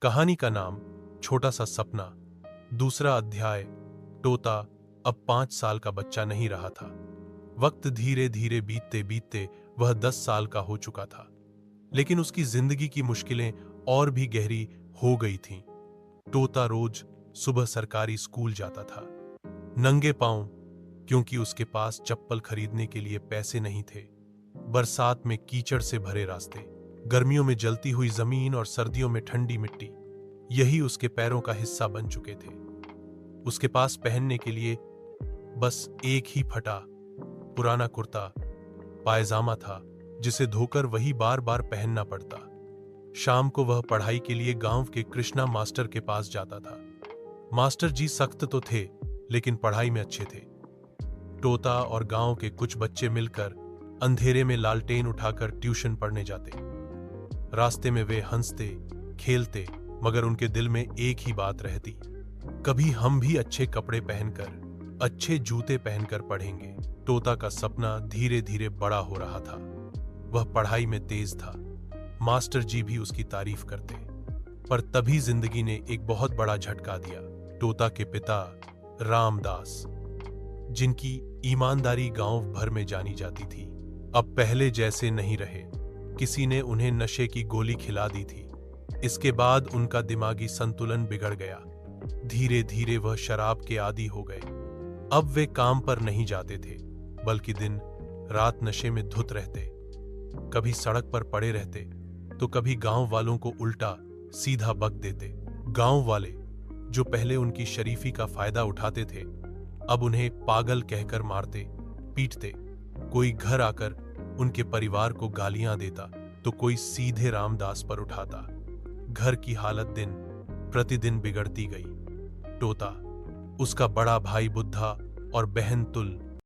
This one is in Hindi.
कहानी का नाम छोटा सा सपना। दूसरा अध्याय। तोता अब 5 साल का बच्चा नहीं रहा था। वक्त धीरे धीरे बीतते बीतते वह 10 साल का हो चुका था, लेकिन उसकी जिंदगी की मुश्किलें और भी गहरी हो गई थीं। तोता रोज सुबह सरकारी स्कूल जाता था, नंगे पांव, क्योंकि उसके पास चप्पल खरीदने के लिए पैसे नहीं थे। बरसात में कीचड़ से भरे रास्ते, गर्मियों में जलती हुई जमीन और सर्दियों में ठंडी मिट्टी, यही उसके पैरों का हिस्सा बन चुके थे। उसके पास पहनने के लिए बस एक ही फटा पुराना कुर्ता पायजामा था, जिसे धोकर वही बार बार पहनना पड़ता। शाम को वह पढ़ाई के लिए गांव के कृष्णा मास्टर के पास जाता था। मास्टर जी सख्त तो थे, लेकिन पढ़ाई में अच्छे थे। तोता और गांव के कुछ बच्चे मिलकर अंधेरे में लालटेन उठाकर ट्यूशन पढ़ने जाते। रास्ते में वे हंसते खेलते, मगर उनके दिल में एक ही बात रहती, कभी हम भी अच्छे कपड़े पहनकर, अच्छे जूते पहनकर पढ़ेंगे। तोता का सपना धीरे धीरे बड़ा हो रहा था। वह पढ़ाई में तेज था, मास्टर जी भी उसकी तारीफ करते। पर तभी जिंदगी ने एक बहुत बड़ा झटका दिया। तोता के पिता रामदास, जिनकी ईमानदारी गांव भर में जानी जाती थी, अब पहले जैसे नहीं रहे। किसी ने उन्हें नशे की गोली खिला दी थी। इसके बाद उनका दिमागी संतुलन बिगड़ गया। धीरे धीरे वह शराब के आदी हो गए। अब वे काम पर नहीं जाते थे, बल्कि दिन रात नशे में धुत रहते। कभी सड़क पर पड़े रहते, तो कभी गांव वालों को उल्टा सीधा बक देते। गांव वाले, जो पहले उनकी शरीफी का फायदा उठाते थे, अब उन्हें पागल कहकर मारते पीटते। कोई घर आकर उनके परिवार को गालियां देता, तो कोई सीधे रामदास पर उठाता। घर की हालत दिन प्रतिदिन बिगड़ती गई। तोता, उसका बड़ा भाई बुद्धा और बहन तुल